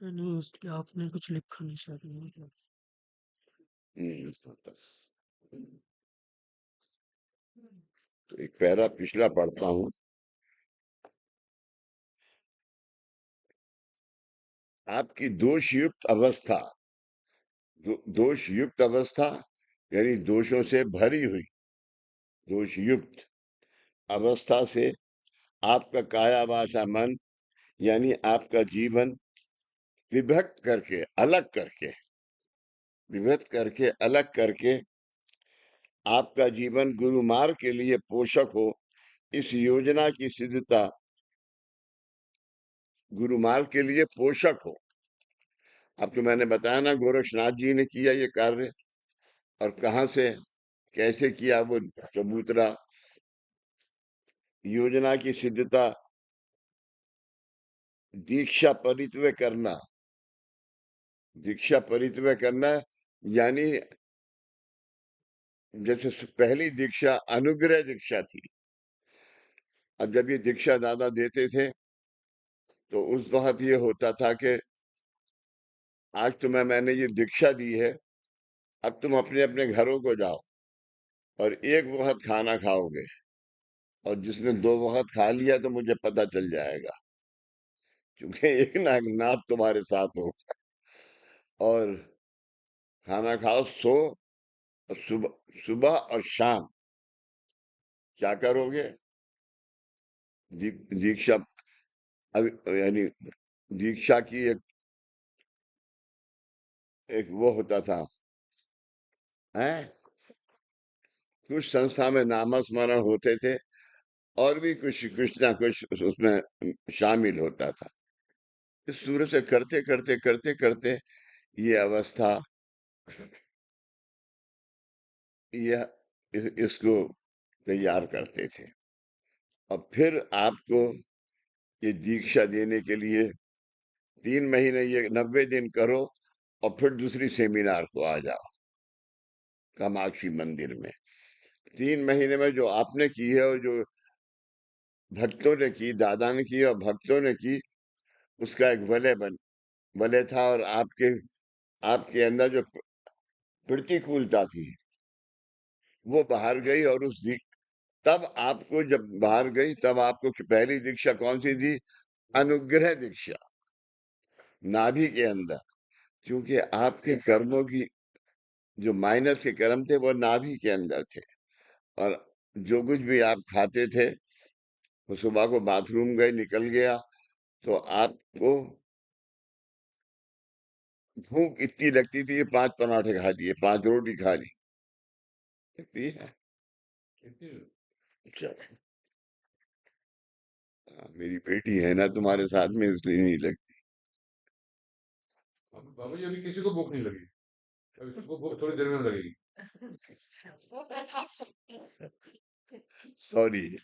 नहीं, उस पे आपने कुछ लिखा नहीं शायद, नहीं। तो एक पैरा पिछला पढ़ता हूँ। आपकी दोषयुक्त अवस्था, दोषयुक्त अवस्था यानी दोषों से भरी हुई, दोषयुक्त अवस्था से आपका काया वाचा मन यानी आपका जीवन विभक्त करके, अलग करके, विभक्त करके, अलग करके आपका जीवन गुरु मार्ग के लिए पोषक हो, इस योजना की सिद्धता गुरु मार्ग के लिए पोषक हो। आपको मैंने बताया ना, गोरक्षनाथ जी ने किया ये कार्य, और कहां से कैसे किया वो चबूतरा। योजना की सिद्धता दीक्षा परित्वय करना, दीक्षा परित्वय करना यानी जैसे पहली दीक्षा अनुग्रह दीक्षा थी। अब जब ये दीक्षा दादा देते थे तो उस वक्त ये होता था कि आज तुम्हें मैंने ये दीक्षा दी है, अब तुम अपने अपने घरों को जाओ और एक वक्त खाना खाओगे, और जिसने दो वक्त खा लिया तो मुझे पता चल जाएगा, क्योंकि एक ना एक नाथ तुम्हारे साथ हो। और खाना खाओ, सो, और सुबह सुबह और शाम क्या करोगे? दीक्षा, यानी दीक्षा की एक वो होता था है, कुछ संस्था में नामस्मरण होते थे, और भी कुछ ना कुछ उसमें शामिल होता था। इस सूरत से करते करते करते करते ये अवस्था, यह इसको तैयार करते थे। अब फिर आपको ये दीक्षा देने के लिए 3 महीने, ये 90 दिन करो, और फिर दूसरी सेमिनार को आ जाओ कामाक्षी मंदिर में। 3 महीने में जो आपने की है, और जो भक्तों ने की, दादा ने की और भक्तों ने की, उसका एक वलय था, और आपके आपके अंदर जो प्रतिकूलता थी वो बाहर गई। और तब आपको, जब बाहर गई, तब आपको पहली दीक्षा कौन सी दी? अनुग्रह दीक्षा, नाभि के अंदर। क्योंकि आपके कर्मों की जो माइनस के कर्म थे वो नाभि के अंदर थे, और जो कुछ भी आप खाते थे वो सुबह को बाथरूम गए, निकल गया, तो आपको भूख इतनी लगती थी कि 5 पराठे खा लिए, 5 रोटी खा ली। लगती है? अच्छा। हाँ, मेरी बेटी है ना तुम्हारे साथ में, इसलिए नहीं लगती। बाबू जी अभी किसी को भूख नहीं लगी, अभी सबको भूख थोड़ी देर में लगेगी। सॉरी।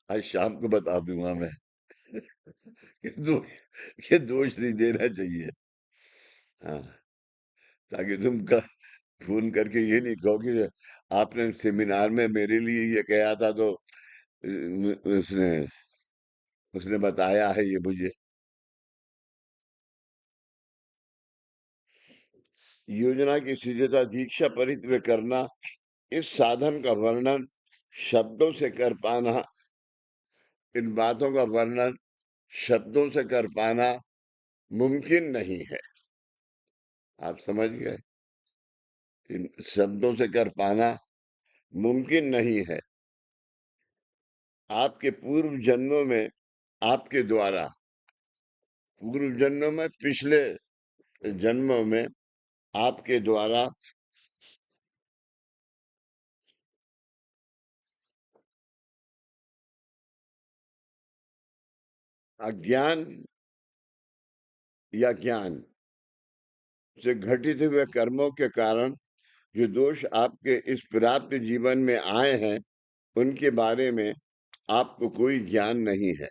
आज शाम को बता दूंगा मैं कि ये दोष नहीं देना चाहिए। हाँ, ताकि तुम फोन करके ये नहीं कहो कि आपने सेमिनार में मेरे लिए ये कहा था, तो उसने उसने बताया है ये मुझे। योजना की सिद्धता दीक्षा परित्व करना, इस साधन का वर्णन शब्दों से कर पाना, इन बातों का वर्णन शब्दों से कर पाना मुमकिन नहीं है। आप समझ गए? इन शब्दों से कर पाना मुमकिन नहीं है। आपके पूर्व जन्मों में, आपके द्वारा, पूर्व जन्मों में, पिछले जन्मों में आपके द्वारा अज्ञान या ज्ञान से घटित हुए कर्मों के कारण जो दोष आपके इस प्राप्त जीवन में आए हैं, उनके बारे में आपको कोई ज्ञान नहीं है।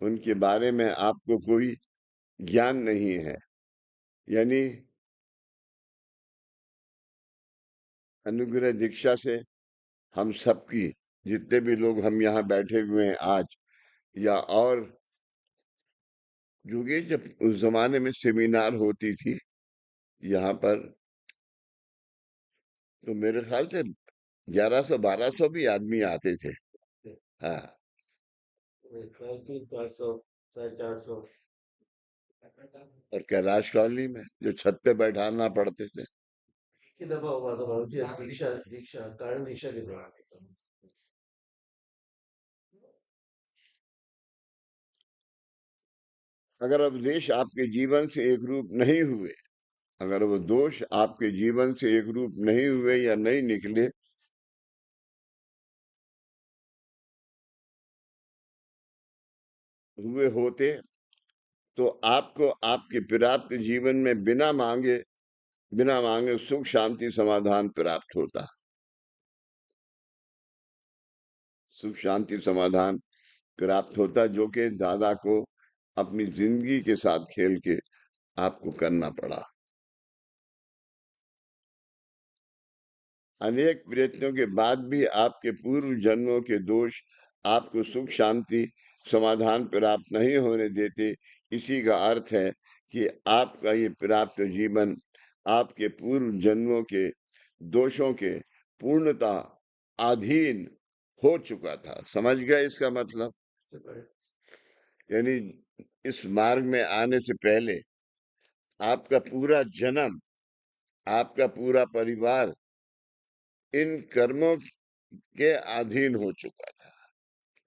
उनके बारे में आपको कोई ज्ञान नहीं है। यानी अनुग्रह दीक्षा से हम सबकी, जितने भी लोग हम यहाँ बैठे हुए हैं आज, या और क्योंकि जब उस जमाने में सेमिनार होती थी यहाँ पर, तो मेरे ख्याल से 1100-1200 भी आदमी आते थे। हाँ, 400 450 और कैलाश कॉलोनी में जो छत पे बैठाना पड़ते थे। की दफा हुआ था बाबूजी, दीक्षा दीक्षा कारण दीक्षा के दौरान। अगर अब देश आपके जीवन से एक रूप नहीं हुए, अगर वो दोष आपके जीवन से एक रूप नहीं हुए या नहीं निकले, हुए होते, तो आपको आपके प्राप्त जीवन में बिना मांगे सुख शांति समाधान प्राप्त होता। सुख शांति समाधान प्राप्त होता, जो कि दादा को अपनी जिंदगी के साथ खेल के आपको करना पड़ा। अनेक प्रयत्नों के बाद भी आपके पूर्व जन्मों के दोष आपको सुख शांति समाधान प्राप्त नहीं होने देते। इसी का अर्थ है कि आपका ये प्राप्त जीवन आपके पूर्व जन्मों के दोषों के पूर्णता अधीन हो चुका था। समझ गए इसका मतलब? यानी इस मार्ग में आने से पहले आपका पूरा जन्म, आपका पूरा परिवार इन कर्मों के अधीन हो चुका था,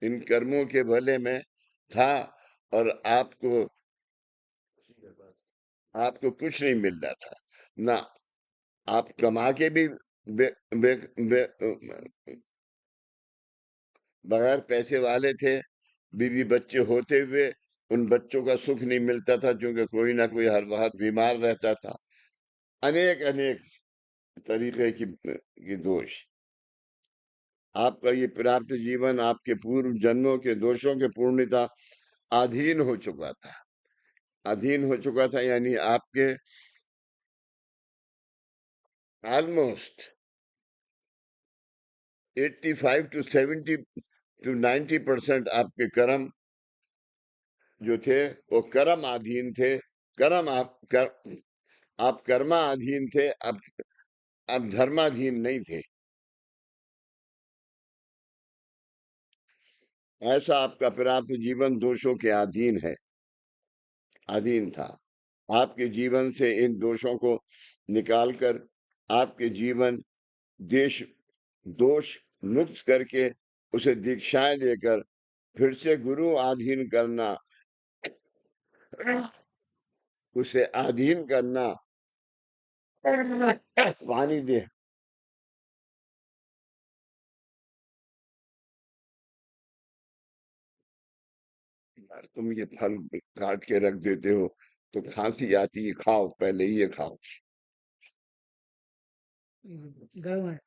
इन कर्मों के भले में था, और आपको कुछ नहीं मिल रहा था ना। आप कमा के भी बे, बे, बे, बगैर पैसे वाले थे, बीवी बच्चे होते हुए उन बच्चों का सुख नहीं मिलता था, क्योंकि कोई ना कोई हर वक्त बीमार रहता था। अनेक अनेक तरीके की दोष। आपका ये प्राप्त जीवन आपके पूर्व जन्मों के दोषों के पूर्णता अधीन हो चुका था। अधीन हो चुका था यानी आपके ऑलमोस्ट 85 टू 70 टू 90% आपके कर्म जो थे वो कर्म अधीन थे। कर्म आप कर्माधीन थे, अब धर्माधीन नहीं थे। ऐसा आपका प्राप्त जीवन दोषों के अधीन था। आपके जीवन से इन दोषों को निकालकर आपके जीवन देश दोष मुक्त करके उसे दीक्षाएं देकर फिर से गुरु अधीन करना, उसे अधीन करना। पानी दे। यार तुम ये फल काट के रख देते हो तो खांसी आती है, खाओ पहले ये खाओ। गर्म है।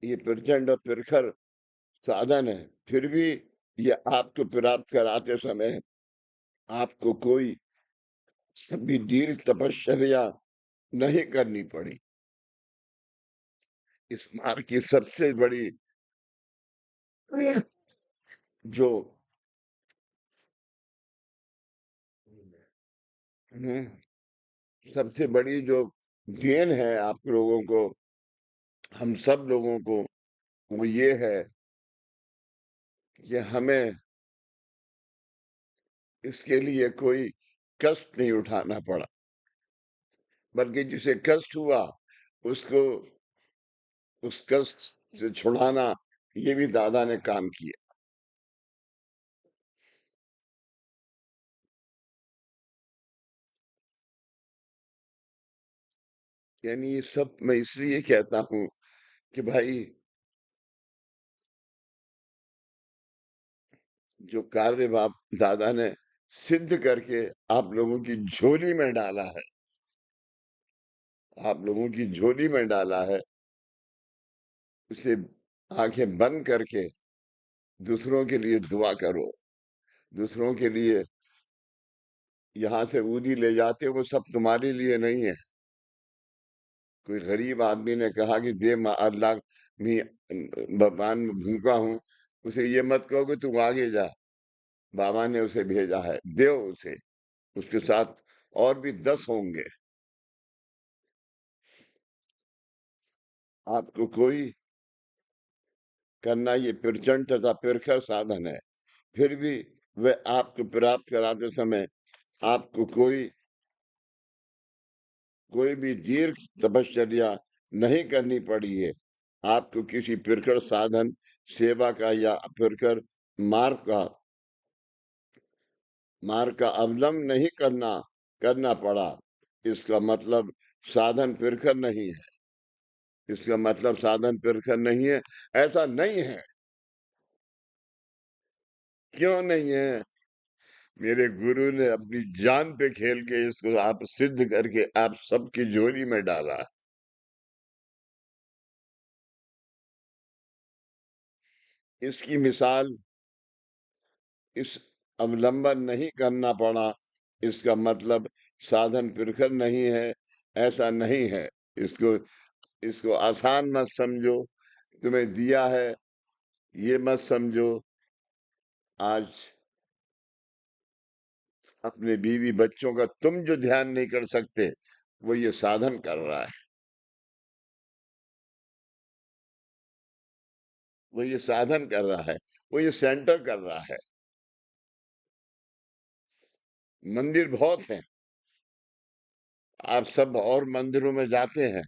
ये प्रचंड और प्रखर साधन है, फिर भी ये आपको प्राप्त कराते समय आपको कोई भी दीर्घ तपश्चर्या नहीं करनी पड़ी। इस मार्ग की सबसे बड़ी जो सबसे बड़ी जो देन है आप लोगों को, हम सब लोगों को, वो ये है कि हमें इसके लिए कोई कष्ट नहीं उठाना पड़ा, बल्कि जिसे कष्ट हुआ उसको उस कष्ट से छुड़ाना, ये भी दादा ने काम किया। यानी ये सब मैं इसलिए कहता हूं कि भाई जो कार्य बाप दादा ने सिद्ध करके आप लोगों की झोली में डाला है, आप लोगों की झोली में डाला है, उसे आंखें बंद करके दूसरों के लिए दुआ करो, दूसरों के लिए यहाँ से ऊदी ले जाते हो, वो सब तुम्हारे लिए नहीं है। कोई गरीब आदमी ने कहा कि दे अल्लाह मी भगवान में भूखा हूँ, उसे ये मत कहो कि तू आगे जा, बाबा ने उसे भेजा है, दो उसे, उसके साथ और भी 10 होंगे। आपको कोई करना ये प्रचंड तथा प्रखर साधन है, फिर भी वह आपको प्राप्त कराते समय आपको कोई भी दीर्घ तपश्चर्या नहीं करनी पड़ी है। आपको किसी प्रखर साधन, सेवा का या प्रखर मार्ग का अवलंब नहीं करना पड़ा। इसका मतलब साधन प्रखर नहीं है। इसका मतलब साधन प्रखर नहीं है, ऐसा नहीं है। क्यों नहीं है? मेरे गुरु ने अपनी जान पे खेल के इसको आप सिद्ध करके आप सबकी झोली में डाला। इसकी मिसाल इस अवलंबन नहीं करना पड़ा, इसका मतलब साधन प्रखर नहीं है, ऐसा नहीं है। इसको इसको आसान मत समझो, तुम्हें दिया है ये मत समझो। आज अपने बीवी बच्चों का तुम जो ध्यान नहीं कर सकते, वो ये साधन कर रहा है, वो ये साधन कर रहा है, वो ये सेंटर कर रहा है। मंदिर बहुत हैं, आप सब और मंदिरों में जाते हैं,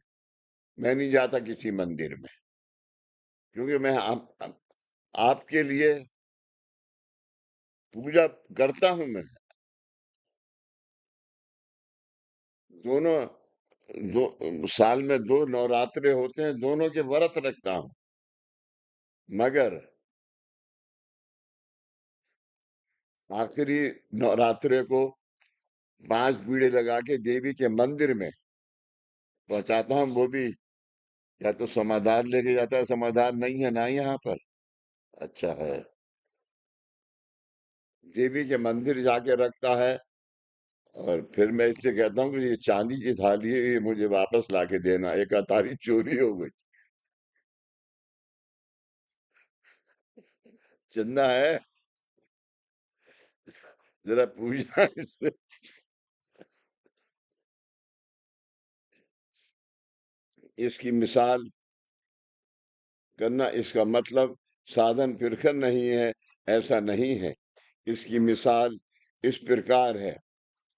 मैं नहीं जाता किसी मंदिर में, क्योंकि मैं आपके लिए पूजा करता हूं। मैं दोनों साल में 2 नवरात्रे होते हैं, दोनों के व्रत रखता हूं, मगर आखिरी नवरात्रे को 5 बीड़े लगा के देवी के मंदिर में पहुंचाता हूं। वो भी या तो समाधान लेके जाता है, समाधान नहीं है ना यहाँ पर। अच्छा है, देवी के मंदिर जाके रखता है, और फिर मैं इससे कहता हूँ कि ये चांदी की थाली है, ये मुझे वापस लाके देना, एक थाली चोरी हो गई। चंदा है, जरा पूछना इससे। इसकी मिसाल करना, इसका मतलब साधन प्रखर नहीं है, ऐसा नहीं है। इसकी मिसाल इस प्रकार है,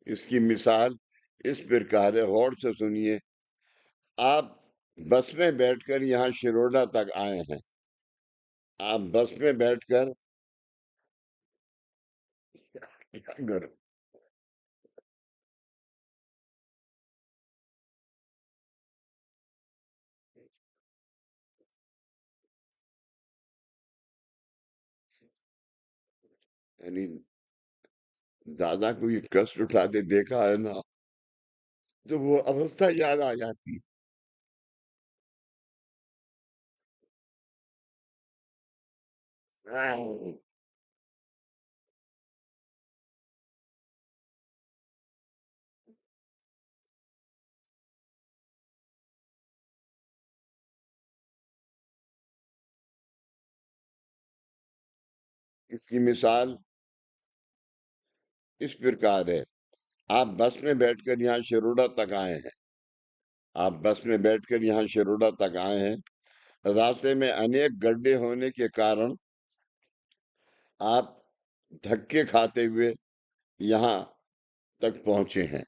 इसकी मिसाल इस प्रकार है, गौर से सुनिए। आप बस में बैठकर यहाँ शिरोडा तक आए हैं। आप बस में बैठकर क्या करो, यानी दादा को ये कष्ट उठाते देखा है ना, तो वो अवस्था याद आ जाती है। इसकी मिसाल इस प्रकार है। आप बस में बैठकर यहाँ शिरोडा तक आए हैं। आप बस में बैठकर यहाँ शिरोडा तक आए हैं। रास्ते में अनेक गड्ढे होने के कारण आप धक्के खाते हुए यहाँ तक पहुंचे हैं।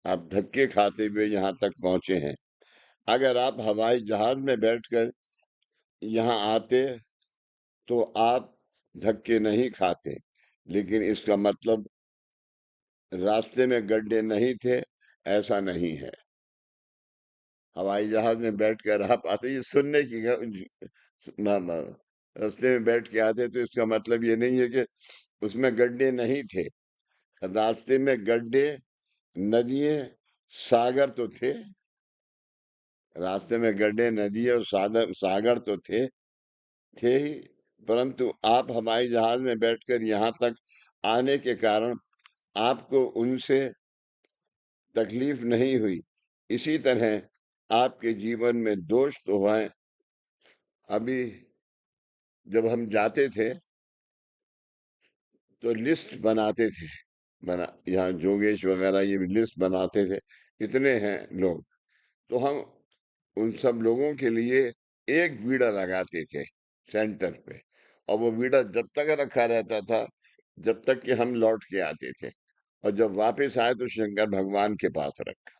आप धक्के खाते हुए यहाँ तक पहुंचे हैं। अगर आप हवाई जहाज में बैठकर यहाँ आते तो आप धक्के नहीं खाते, लेकिन इसका मतलब रास्ते में गड्ढे नहीं थे, ऐसा नहीं है। हवाई जहाज में बैठकर आप आते, ये सुनने की रास्ते में बैठ के आते, तो इसका मतलब ये नहीं है कि उसमें गड्ढे नहीं थे। रास्ते में गड्ढे, नदियां, सागर तो थे। रास्ते में गड्ढे, नदी और सागर तो थे, थे ही, परंतु आप हवाई जहाज में बैठकर यहाँ तक आने के कारण आपको उनसे तकलीफ नहीं हुई। इसी तरह आपके जीवन में दोष तो हैं। अभी जब हम जाते थे तो लिस्ट बनाते थे, यहाँ जोगेश वगैरह ये भी लिस्ट बनाते थे, इतने हैं लोग, तो हम उन सब लोगों के लिए एक बीड़ा लगाते थे सेंटर पे, और वो बीड़ा जब तक रखा रहता था जब तक कि हम लौट के आते थे, और जब वापस आए तो शंकर भगवान के पास रखा।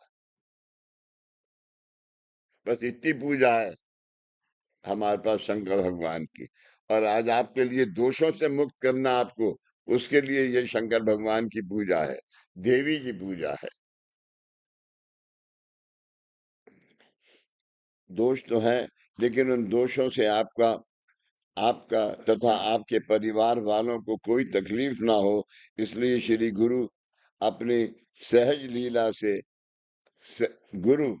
बस इतनी पूजा है हमारे पास शंकर भगवान की। और आज आपके लिए दोषों से मुक्त करना आपको, उसके लिए ये शंकर भगवान की पूजा है, देवी की पूजा है। दोष तो है, लेकिन उन दोषों से आपका आपका तथा आपके परिवार वालों को कोई तकलीफ ना हो, इसलिए श्री गुरु अपनी सहज लीला से स, गुरु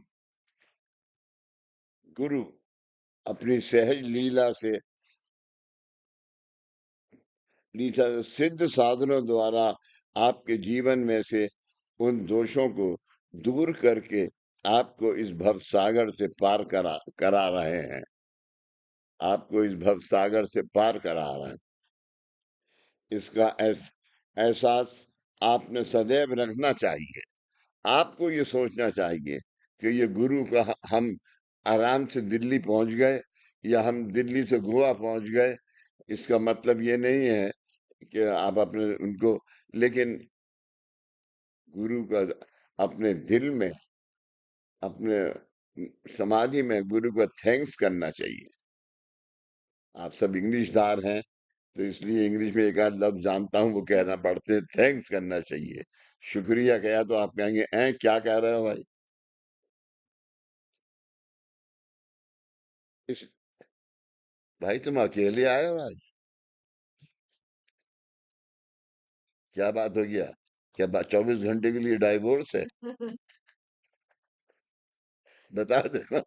गुरु अपनी सहज लीला सिद्ध साधनों द्वारा आपके जीवन में से उन दोषों को दूर करके आपको इस भव सागर से पार करा रहे हैं, आपको इस भव सागर से पार करा रहे हैं। इसका एहसास आपने सदैव रखना चाहिए। आपको ये सोचना चाहिए कि ये गुरु का हम आराम से दिल्ली पहुंच गए या हम दिल्ली से गोवा पहुंच गए, इसका मतलब ये नहीं है कि आप अपने उनको, लेकिन गुरु का अपने दिल में, अपने समाधि में गुरु का थैंक्स करना चाहिए। आप सब इंग्लिशदार हैं तो इसलिए इंग्लिश में एक आध लफ्ज जानता हूँ, वो कहना पड़ते हैं, थैंक्स करना चाहिए। शुक्रिया कहा तो आप कहेंगे क्या कह रहे हो भाई। इस भाई तुम अकेले आए हो आज, क्या बात हो गया, क्या बात 24 घंटे के लिए डाइवोर्स है, बता देना।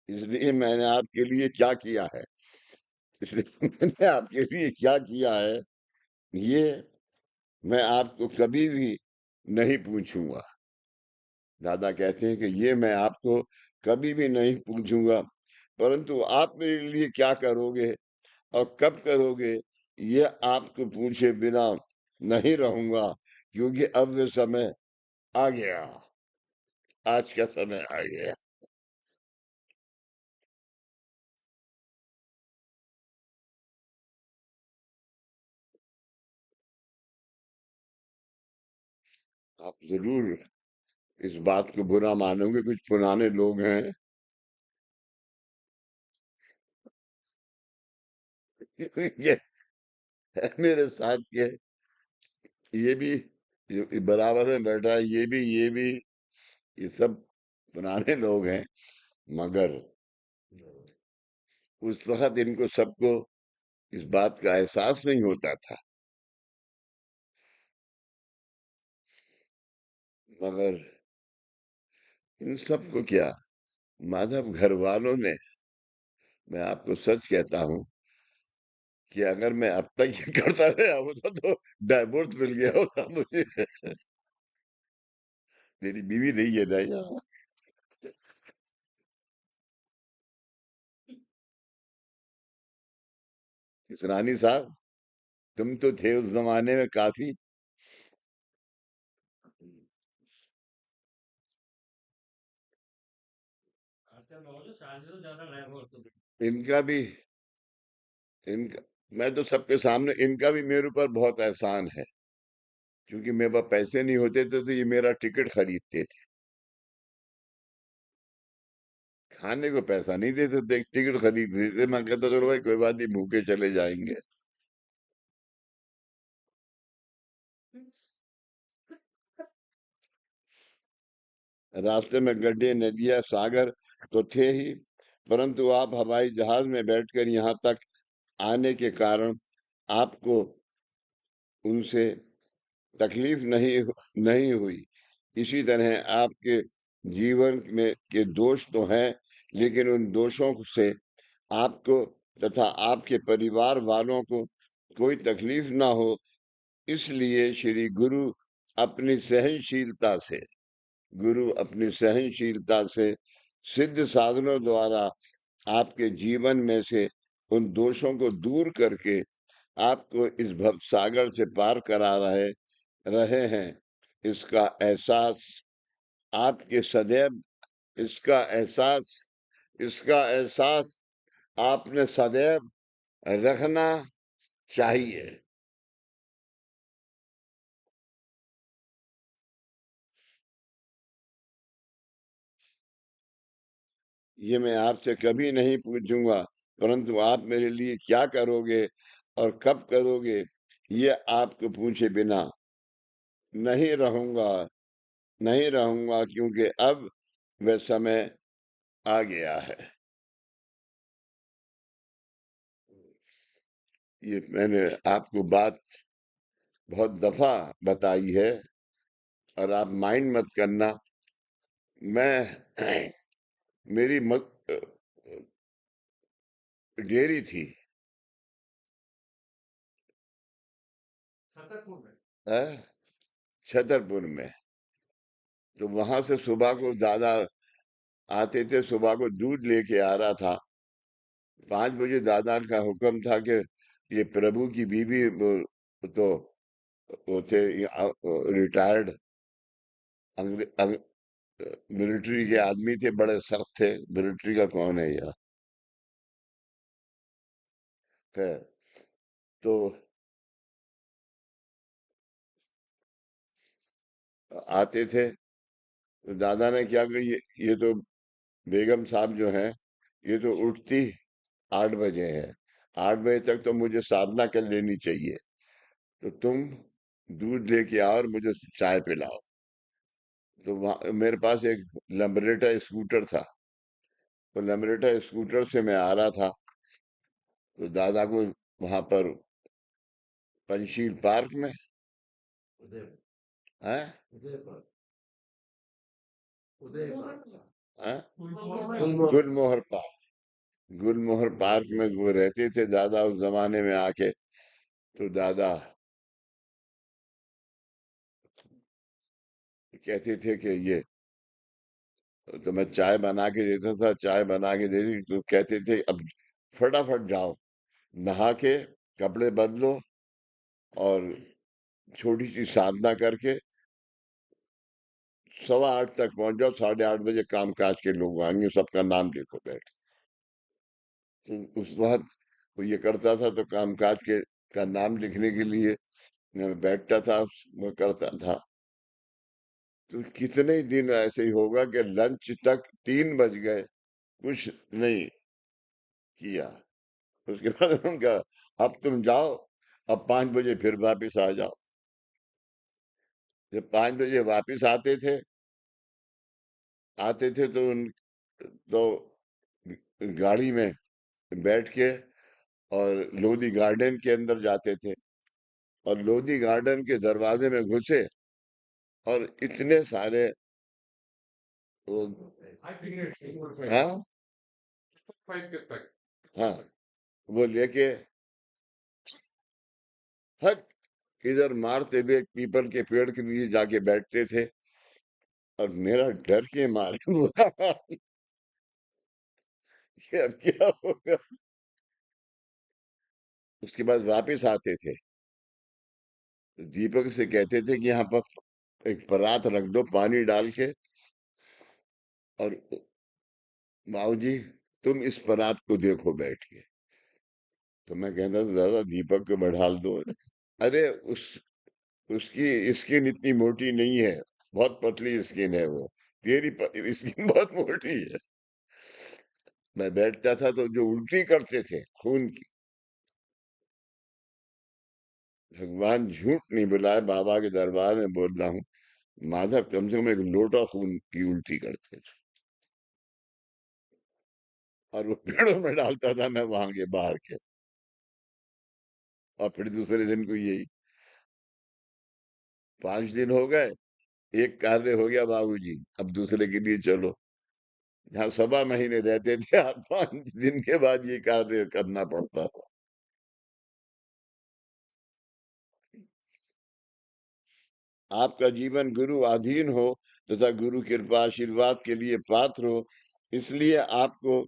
इसलिए मैंने आपके लिए क्या किया है, इसलिए मैंने आपके लिए क्या किया है, ये मैं आपको कभी भी नहीं पूछूंगा। दादा कहते हैं कि ये मैं आपको कभी भी नहीं पूछूंगा, परंतु आप मेरे लिए क्या करोगे और कब करोगे, ये आपको पूछे बिना नहीं रहूंगा, क्योंकि अब वो समय आ गया, आज का समय आ गया। आप जरूर इस बात को बुरा मानोगे, कुछ पुराने लोग हैं ये मेरे साथ के, ये भी बराबर में बैठा है, ये सब पुराने लोग हैं, मगर उस वक्त इनको सबको इस बात का एहसास नहीं होता था, मगर इन सबको क्या, माधव घर वालों ने, मैं आपको सच कहता हूं कि अगर मैं अब तक ये करता रहा होता तो डाइवोर्स मिल गया होता मुझे। मेरी बीवी नहीं है ना यहाँ। इस रानी साहब, तुम तो थे उस जमाने में काफी। इनका भी, इनका, मैं तो सबके सामने, इनका भी मेरे ऊपर बहुत एहसान है, क्योंकि मेरे पास पैसे नहीं होते थे तो ये मेरा टिकट खरीदते थे, खाने को पैसा नहीं देते थे, एक टिकट खरीद देते, मैं कहता चलो भाई कोई बात नहीं, भूखे चले जाएंगे। रास्ते में गड्ढे, नदियां, सागर तो थे ही, परंतु आप हवाई जहाज में बैठकर यहाँ तक आने के कारण आपको उनसे तकलीफ नहीं हुई। इसी तरह आपके जीवन में के दोष तो हैं, लेकिन उन दोषों से आपको तथा आपके परिवार वालों को कोई तकलीफ ना हो, इसलिए श्री गुरु अपनी सहनशीलता से सिद्ध साधनों द्वारा आपके जीवन में से उन दोषों को दूर करके आपको इस भव सागर से पार करा रहे रहे हैं। इसका एहसास आपके सदैव इसका एहसास इसका एहसास आपने सदैव रखना चाहिए। ये मैं आपसे कभी नहीं पूछूंगा, परंतु आप मेरे लिए क्या करोगे और कब करोगे, ये आपको पूछे बिना नहीं रहूंगा नहीं रहूंगा, क्योंकि अब वह समय आ गया है। ये मैंने आपको बात बहुत दफा बताई है, और आप माइंड मत करना। मैं मेरी डेयरी थी छतरपुर में। अ, छतरपुर में। तो वहां से सुबह को दादा आते थे, सुबह को दूध लेके आ रहा था। 5 बजे दादा का हुक्म था कि ये प्रभु की बीवी तो वो थे रिटायर्ड मिलिट्री के आदमी थे, बड़े सख्त थे। मिलिट्री का कौन है यार? खैर, तो आते थे, तो दादा ने क्या कि ये तो बेगम साहब जो है, ये तो उठती 8 बजे है। 8 बजे तक तो मुझे साधना कर लेनी चाहिए, तो तुम दूध लेके आओ और मुझे चाय पिलाओ। तो वहाँ मेरे पास एक लैम्ब्रेटा स्कूटर था। तो लैम्ब्रेटा स्कूटर से मैं आ रहा था, तो दादा को वहां पर पंचशील पार्क में उदय है उदय पार्क उदय पार्क है गुलमोहर गुलमोहर पार्क। गुलमोहर पार्क में वो रहते थे दादा उस जमाने में आके। तो दादा कहते थे कि ये, तो मैं चाय बना के देता था, चाय बना के देती तो कहते थे अब फटाफट जाओ, नहा के कपड़े बदलो और छोटी सी साधना करके 8:15 तक पहुंच जाओ। 8:30 बजे काम काज के लोग आएंगे, सबका नाम लिखो बैठ। तो उस वक्त वो ये करता था, तो काम काज के का नाम लिखने के लिए मैं बैठता था, वो करता था। तो कितने ही दिन ऐसे ही होगा कि लंच तक 3 बज गए, कुछ नहीं किया। उसके बाद उनका अब तुम जाओ, अब 5 बजे फिर वापिस आ जाओ। जब 5 बजे वापिस आते थे तो गाड़ी में बैठ के और लोधी गार्डन के अंदर जाते थे, और लोधी गार्डन के दरवाजे में घुसे और इतने सारे वो, हाई सिगरेट हाँ फाइव के पैक। हाँ, वो लेके हट इधर मारते हुए एक पीपल के पेड़ के नीचे जाके बैठते थे, और मेरा डर के मारे बुरा हाल कि अब क्या होगा। उसके बाद वापिस आते थे, तो दीपक से कहते थे कि यहाँ पर एक परात रख दो पानी डाल के, और बाबूजी तुम इस परात को देखो बैठ के। तो मैं कहता था दादा दीपक को बढ़ा दो। अरे उसकी स्किन इतनी मोटी नहीं है, बहुत पतली स्किन है वो। तेरी स्किन बहुत मोटी है। मैं बैठता था तो जो उल्टी करते थे खून की, भगवान झूठ नहीं बुलाए, बाबा के दरबार में बोल रहा हूँ, माधव कम से कम एक लोटा खून की उल्टी करते थे, और वो पेड़ों में डालता था मैं वहां के बाहर के। और फिर दूसरे दिन को यही 5 दिन हो गए, एक कार्य हो गया बाबूजी, अब दूसरे के लिए चलो। जहाँ 1.25 महीने रहते थे, आप 5 दिन के बाद ये कार्य करना पड़ता था। आपका जीवन गुरु अधीन हो तथा गुरु कृपा आशीर्वाद के लिए पात्र हो, इसलिए आपको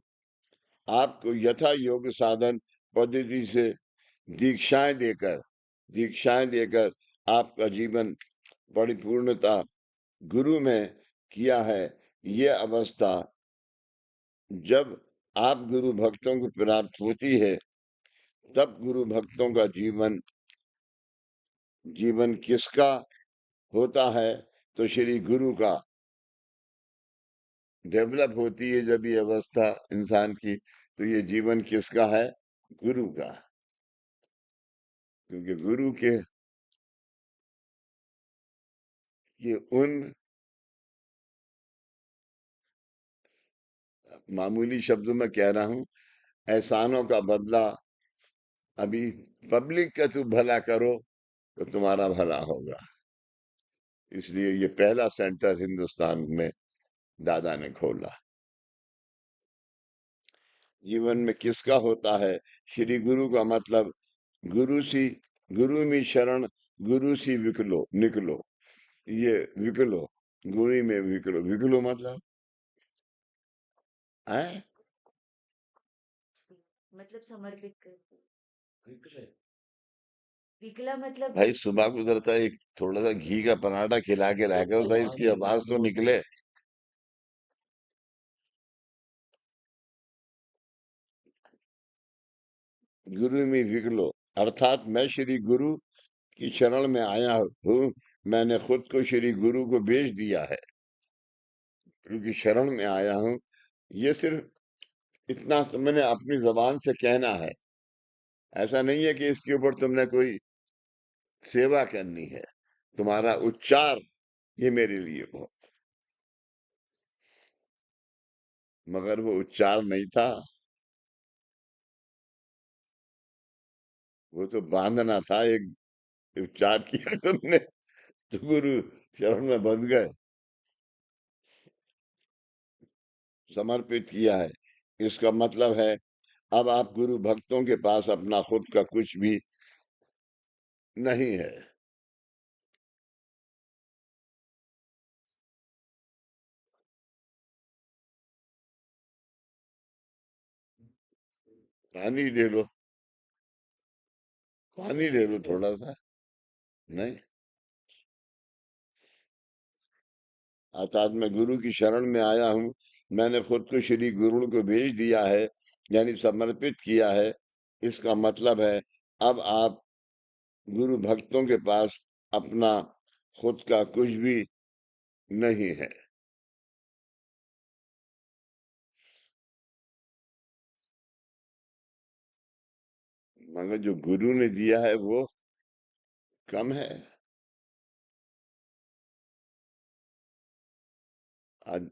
आपको यथा योग्य साधन पद्धति से दीक्षाएं देकर दीक्षाएं देकर आपका जीवन परिपूर्णता गुरु में किया है। ये अवस्था जब आप गुरु भक्तों को प्राप्त होती है, तब गुरु भक्तों का जीवन जीवन किसका होता है? तो श्री गुरु का डेवलप होती है जब ये अवस्था इंसान की, तो ये जीवन किसका है? गुरु का। क्योंकि गुरु के ये उन मामूली शब्दों में कह रहा हूं, एहसानों का बदला अभी पब्लिक का तू भला करो तो तुम्हारा भला होगा। इसलिए ये पहला सेंटर हिंदुस्तान में दादा ने खोला। जीवन में किसका होता है? श्री गुरु का मतलब गुरु सी गुरु में शरण गुरु सी विकलो निकलो। ये विकलो गुरु में विकलो, विकलो मतलब है मतलब समर्पित कर। विकला मतलब भाई। सुबह को उधर था एक थोड़ा सा घी का पराठा खिला के रह गए भाई, उसकी आवाज तो निकले। गुरु में विकलो अर्थात मैं श्री गुरु की शरण में आया हूँ। मैंने खुद को श्री गुरु को बेच दिया है, क्योंकि शरण में आया हूँ। ये सिर्फ इतना तो मैंने अपनी जबान से कहना है। ऐसा नहीं है कि इसके ऊपर तुमने कोई सेवा करनी है। तुम्हारा उच्चार ये मेरे लिए बहुत, मगर वो उच्चार नहीं था, वो तो बांधना था। एक उच्चार किया तुमने तो गुरु शरण में बंध गए, समर्पित किया है। इसका मतलब है अब आप गुरु भक्तों के पास अपना खुद का कुछ भी नहीं है। पानी ले लो, पानी ले लो थोड़ा सा। नहीं, अर्थात मैं गुरु की शरण में आया हूँ। मैंने खुद को श्री गुरु को भेज दिया है, यानी समर्पित किया है। इसका मतलब है अब आप गुरु भक्तों के पास अपना खुद का कुछ भी नहीं है। मगर जो गुरु ने दिया है वो कम है। आज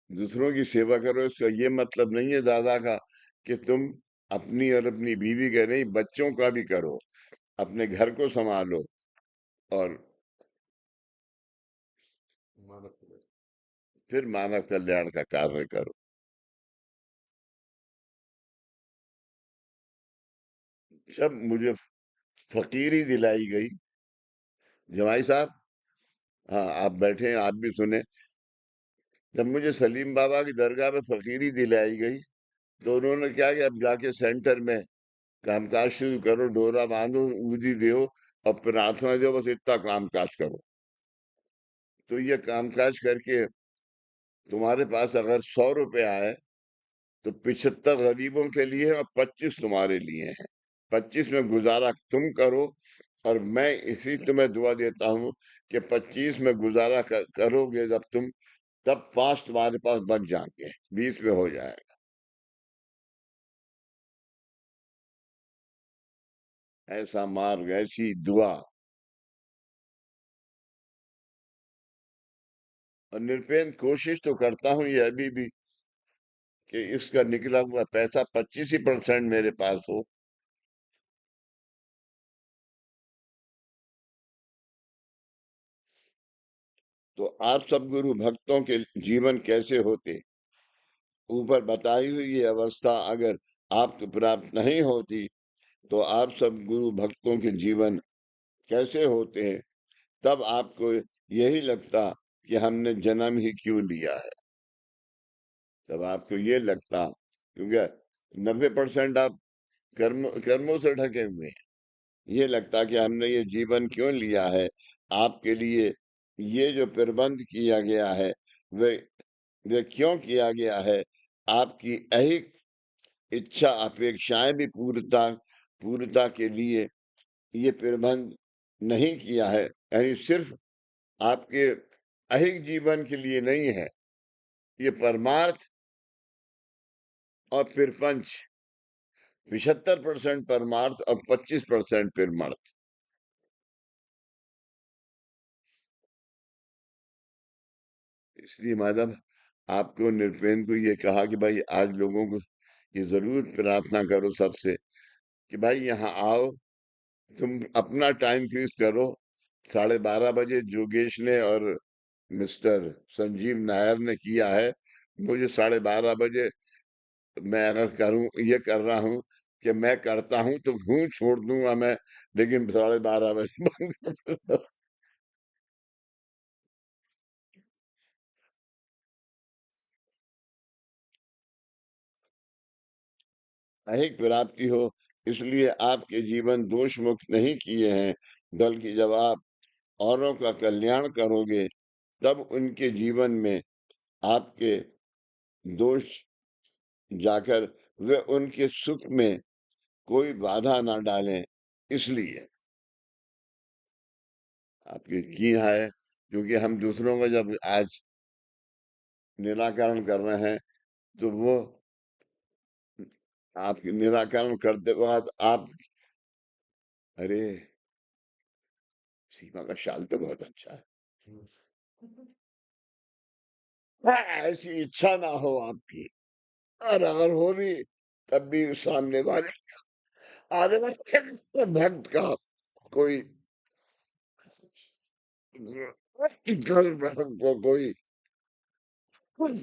दूसरों की सेवा करो, इसका ये मतलब नहीं है दादा का कि तुम अपनी और अपनी बीवी का नहीं, बच्चों का भी करो, अपने घर को संभालो और फिर मानव कल्याण का कार्य करो। जब मुझे फकीरी दिलाई गई, जमाई साहब, हाँ आप बैठे हैं, आप भी सुने। जब मुझे सलीम बाबा की दरगाह में फकीरी दिलाई गई, तो उन्होंने क्या किया, अब जाके सेंटर में कामकाज शुरू करो, डोरा बांधो, ऊदी दो और प्रार्थना दो, बस इतना कामकाज करो। तो ये कामकाज करके तुम्हारे पास अगर 100 रुपए आए, तो 75 गरीबों के लिए और 25 तुम्हारे लिए हैं। 25 में गुजारा तुम करो, और मैं इसी तुम्हें दुआ देता हूँ कि 25 में गुजारा करोगे जब तुम, तब 5 तुम्हारे पास बच जाएंगे, 20 में हो जाएगा। ऐसा मार्ग, ऐसी दुआ। और निरपेंद्र कोशिश तो करता हूँ ये अभी भी कि इसका निकला हुआ पैसा 25% मेरे पास हो। तो आप सब गुरु भक्तों के जीवन कैसे होते? ऊपर बताई हुई ये अवस्था अगर आपको प्राप्त नहीं होती तो आप सब गुरु भक्तों के जीवन कैसे होते हैं? तब आपको यही लगता कि हमने जन्म ही क्यों लिया है। तब आपको ये लगता, क्योंकि 90% आप कर्मों से ढके हुए हैं, ये लगता कि हमने ये जीवन क्यों लिया है। आपके लिए ये जो प्रबंध किया गया है वे वे क्यों किया गया है? आपकी ऐहिक इच्छा अपेक्षाएं भी पूर्णता पूर्णता के लिए ये प्रबंध नहीं किया है, यानी सिर्फ आपके ऐहिक जीवन के लिए नहीं है, ये परमार्थ और प्रपंच 75% परमार्थ और 25% परमार्थ। इसलिए माधव आपको निरपेंद्र को ये कहा कि भाई आज लोगों को ये जरूर प्रार्थना करो सबसे कि भाई यहाँ आओ, तुम अपना टाइम फिक्स करो। 12:30 बजे जोगेश ने और मिस्टर संजीव नायर ने किया है। मुझे 12:30 बजे मैं अगर करूं ये कर रहा हूं कि मैं करता हूं तो हूं छोड़ दूंगा मैं, लेकिन 12:30 बजे बंद कर दूंगा। ऐहिक प्राप्ति हो, इसलिए आपके जीवन दोष मुक्त नहीं किए हैं, बल्कि जब आप औरों का कल्याण करोगे तब उनके जीवन में आपके दोष जाकर वे उनके सुख में कोई बाधा ना डालें। इसलिए आपकी किया है, क्योंकि हम दूसरों का जब आज निराकरण कर रहे हैं तो वो आपके निराकरण करते वक्त आप, अरे सीमा का शाल तो बहुत अच्छा है। ऐसी इच्छा ना हो आपकी, और अगर हो भी तब भी सामने वाले आने वाले भक्त का कोई को कोई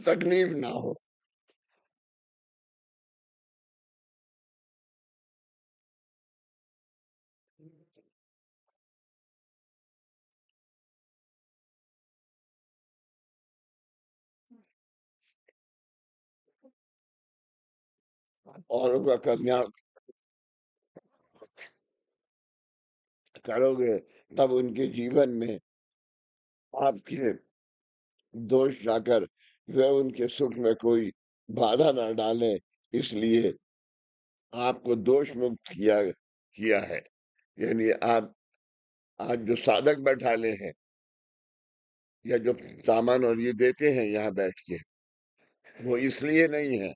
तकलीफ ना हो। औरों का कल्याण करोगे तब उनके जीवन में आपके दोष जाकर वे उनके सुख में कोई बाधा ना डालें। इसलिए आपको दोष मुक्त किया है। यानी आप आज जो साधक बैठाले हैं या जो सामान और ये देते हैं यहाँ बैठ के, वो इसलिए नहीं है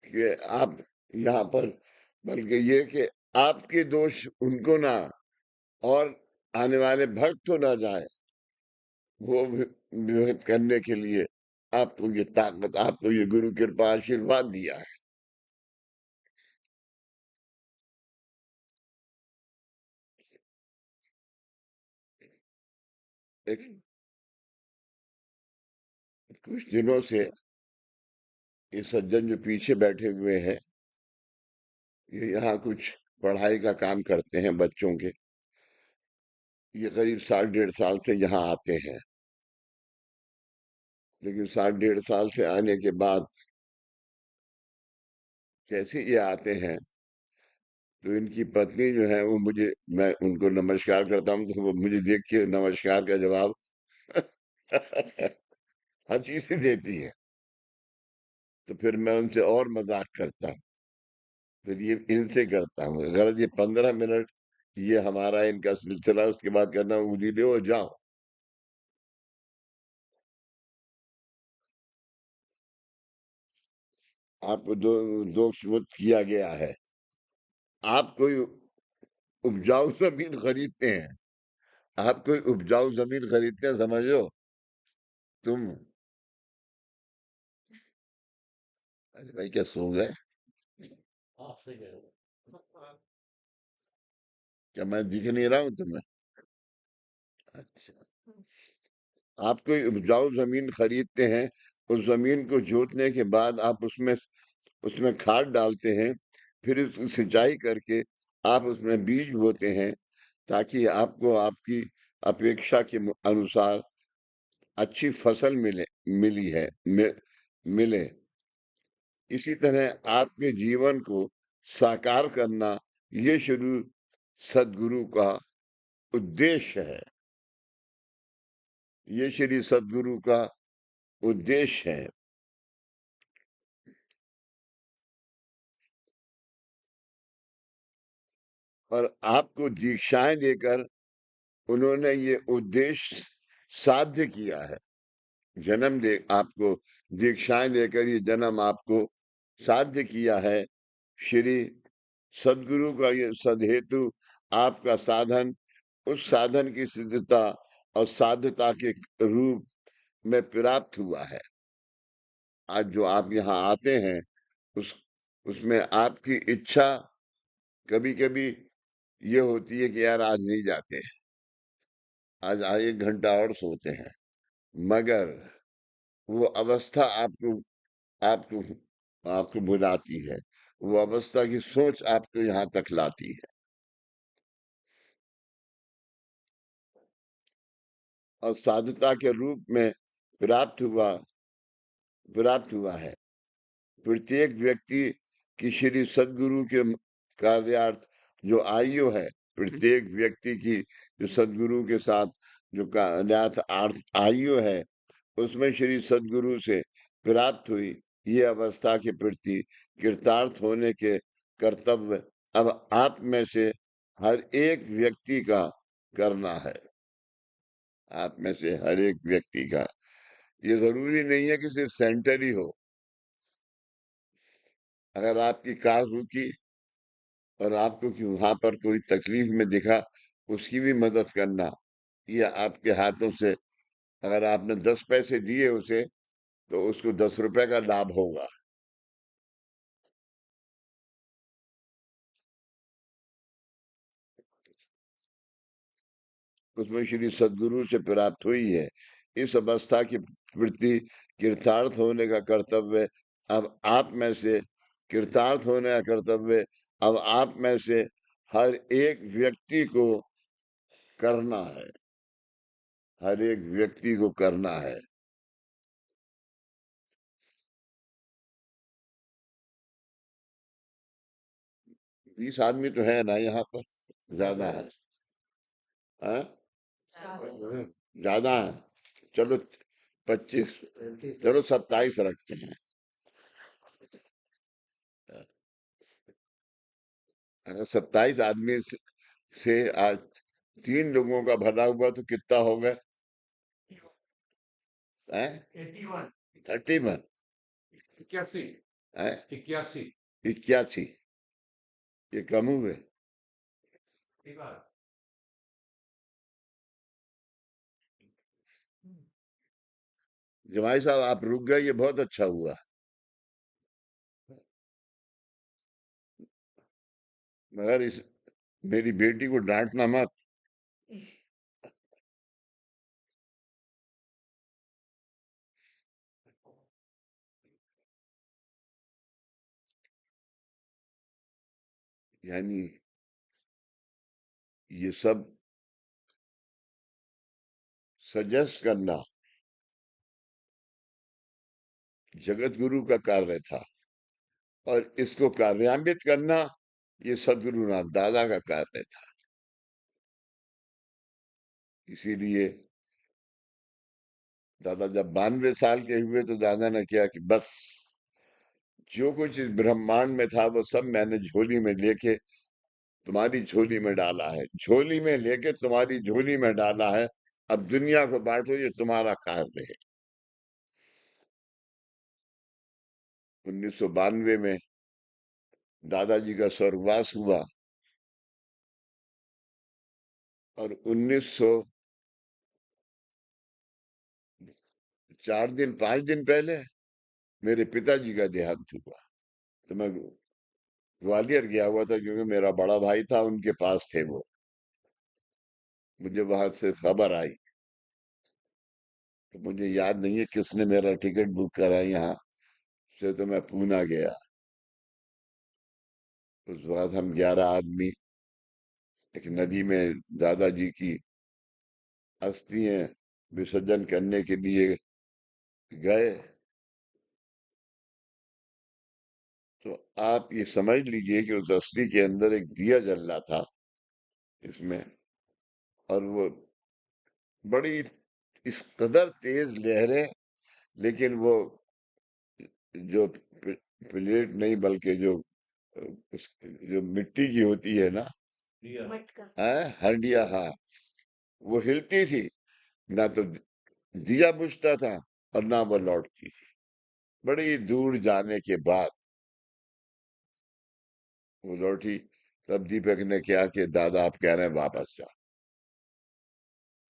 कि आप यहाँ पर, बल्कि ये कि आपके दोष उनको ना और आने वाले भक्त हो ना जाए, वो विवेक करने के लिए आपको ये ताकत, आपको ये गुरु कृपा आशीर्वाद दिया है। एक कुछ दिनों से ये सज्जन जो पीछे बैठे हुए हैं, ये यहाँ कुछ पढ़ाई का काम करते हैं बच्चों के। ये करीब 1.5 साल से यहाँ आते हैं, लेकिन 1.5 साल से आने के बाद जैसे ये आते हैं तो इनकी पत्नी जो है वो मुझे, मैं उनको नमस्कार करता हूँ तो वो मुझे देख के नमस्कार का जवाब हंसी से देती है। तो फिर मैं उनसे और मजाक करता हूँ, फिर ये इनसे करता हूँ। अगर ये 15 मिनट ये हमारा इनका सिलसिला, उसके बाद कहता हूँ उदी ले जाओ। आपको दोष मुक्त किया गया है। आप कोई उपजाऊ जमीन खरीदते हैं, आप कोई उपजाऊ जमीन खरीदते हैं, समझो तुम। अरे भाई क्या सो गए? आपसे कह रहा हूँ। क्या मैं दिख नहीं रहा हूँ तुम्हें? अच्छा, आप कोई उपजाऊ जमीन खरीदते हैं उस जमीन को जोतने के बाद आप उसमें उसमें खाद डालते हैं, फिर उसकी सिंचाई करके आप उसमें बीज बोते हैं, ताकि आपको आपकी अपेक्षा के अनुसार अच्छी फसल मिले। इसी तरह आपके जीवन को साकार करना, ये शुरू सदगुरु का उद्देश्य है। ये श्री सदगुरु का उद्देश्य है। और आपको दीक्षाएं देकर उन्होंने ये उद्देश्य साध्य किया है। जन्म दे आपको दीक्षाएं देकर ये जन्म आपको साध्य किया है। श्री सदगुरु का ये सदहेतु आपका साधन उस साधन की सिद्धता और साध्यता के रूप में प्राप्त हुआ है। आज जो आप यहाँ आते हैं उस उसमें आपकी इच्छा कभी-कभी ये होती है कि यार आज नहीं जाते, आज 1 घंटा और सोते हैं, मगर वो अवस्था आपको आपको बुलाती है। वो अवस्था की सोच आपको यहाँ तक लाती है। और साधुता के रूप में प्राप्त हुआ है। प्रत्येक व्यक्ति की श्री सदगुरु के कार्यार्थ जो आयु है, प्रत्येक व्यक्ति की जो सदगुरु के साथ जो कार्यार्थ आयु है, उसमें श्री सदगुरु से प्राप्त हुई ये अवस्था के प्रति कृतार्थ होने के कर्तव्य अब आप में से हर एक व्यक्ति का करना है। आप में से हर एक व्यक्ति का। ये जरूरी नहीं है कि सिर्फ सेंटर ही हो। अगर आपकी कार रुकी और आपको कि वहां पर कोई तकलीफ में दिखा, उसकी भी मदद करना, ये आपके हाथों से। अगर आपने 10 पैसे दिए उसे, तो उसको 10 रुपए का लाभ होगा। उसमें श्री सदगुरु से प्राप्त हुई है। इस अवस्था के प्रति कृतार्थ होने का कर्तव्य अब आप में से कृतार्थ होने का कर्तव्य अब आप में से हर एक व्यक्ति को करना है। हर एक व्यक्ति को करना है। 20 आदमी तो है ना यहाँ पर, ज्यादा है। हाँ? ज्यादा है। चलो 25, चलो 27 रखते हैं। अगर 27 आदमी से आज 3 लोगों का भला हुआ तो कितना हो गए? 31। 81 हैं? 81 81। ये कम हुए। जमाई साहब आप रुक गए, ये बहुत अच्छा हुआ। मगर इस मेरी बेटी को डांटना मत। यानी ये सब सजेस्ट करना जगत गुरु का कार्य था, और इसको कार्यान्वित करना ये सदगुरुनाथ दादा का कार्य था। इसीलिए दादा जब 92 साल के हुए तो दादा ने किया कि बस जो कुछ इस ब्रह्मांड में था वो सब मैंने झोली में लेके तुम्हारी झोली में डाला है। झोली में लेके तुम्हारी झोली में डाला है। अब दुनिया को बांटो, ये तुम्हारा कार्य है। 1992 में दादाजी का स्वर्गवास हुआ, और 5 दिन पहले मेरे पिताजी का देहांत हुआ। तो मैं ग्वालियर गया हुआ था, क्योंकि मेरा बड़ा भाई था, उनके पास थे वो। मुझे वहां से खबर आई तो मुझे याद नहीं है किसने मेरा टिकट बुक करा यहाँ से, तो मैं पूना गया। उस वक्त हम 11 आदमी एक नदी में दादाजी की अस्थियां विसर्जन करने के लिए गए। तो आप ये समझ लीजिए कि उस अस्थि के अंदर एक दिया जल रहा था इसमें, और वो बड़ी इस कदर तेज लहरें, लेकिन वो जो प्लेट नहीं बल्कि जो जो मिट्टी की होती है ना, मटका। हंडिया, हाँ, वो हिलती थी, ना तो दिया बुझता था और ना वो लौटती थी। बड़ी दूर जाने के बाद वो लौटी। तब दीपक ने क्या कि दादा आप कह रहे हैं वापस जाओ।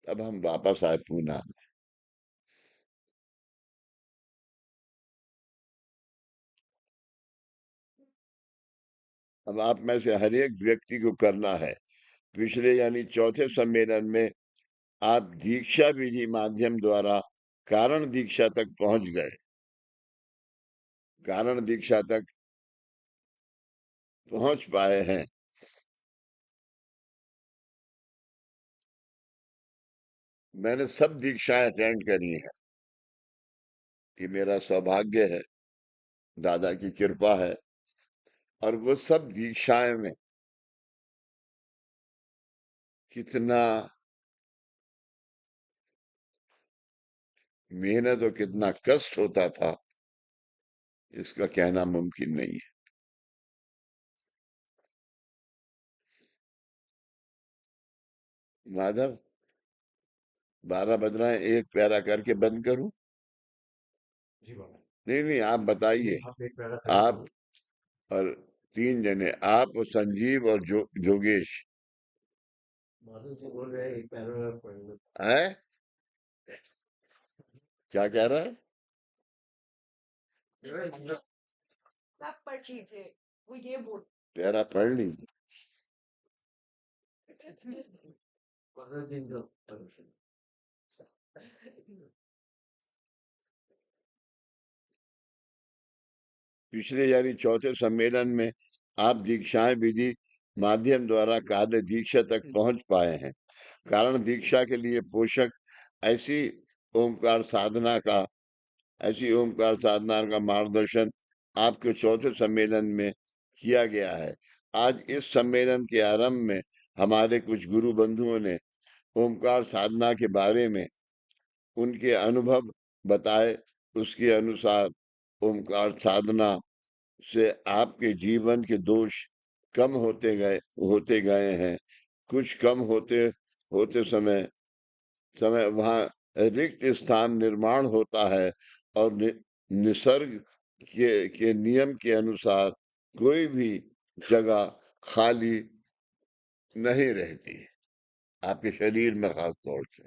तब हम वापस आए पूना में। अब आप में से हर एक व्यक्ति को करना है, पिछले यानी चौथे सम्मेलन में आप दीक्षा विधि माध्यम द्वारा कारण दीक्षा तक पहुंच गए। कारण दीक्षा तक पहुंच पाए हैं। मैंने सब दीक्षाएं अटेंड करी हैं। ये मेरा सौभाग्य है, दादा की कृपा है। और वो सब दीक्षाएं में कितना मेहनत और कितना कष्ट होता था, इसका कहना मुमकिन नहीं है। माधव, 12 बज रहे हैं, एक पैरा करके बंद करूं? जी बाबा। नहीं नहीं, आप बताइए। आप एक पैरा आप और 3 जने, आप और संजीव और जोगेश माधव जी बोल रहे हैं एक पैराग्राफ पढ़ लो। है। क्या कह रहा है? सब पर लीजिए, वो ये बोल पैरा पढ़ लीजिए। माधव जी को पिछले यानी चौथे सम्मेलन में आप दीक्षाएं विधि माध्यम द्वारा कार्य दीक्षा तक पहुंच पाए हैं। कारण दीक्षा के लिए पोषक ऐसी ओमकार साधना का ऐसी ओमकार साधना का मार्गदर्शन आपके चौथे सम्मेलन में किया गया है। आज इस सम्मेलन के आरंभ में हमारे कुछ गुरु बंधुओं ने ओमकार साधना के बारे में उनके अनुभव बताए। उसके अनुसार ओमकार साधना से आपके जीवन के दोष कम होते गए हैं। कुछ कम होते होते समय समय वहां रिक्त स्थान निर्माण होता है, और निसर्ग के नियम के अनुसार कोई भी जगह खाली नहीं रहती, आपके शरीर में खास तौर से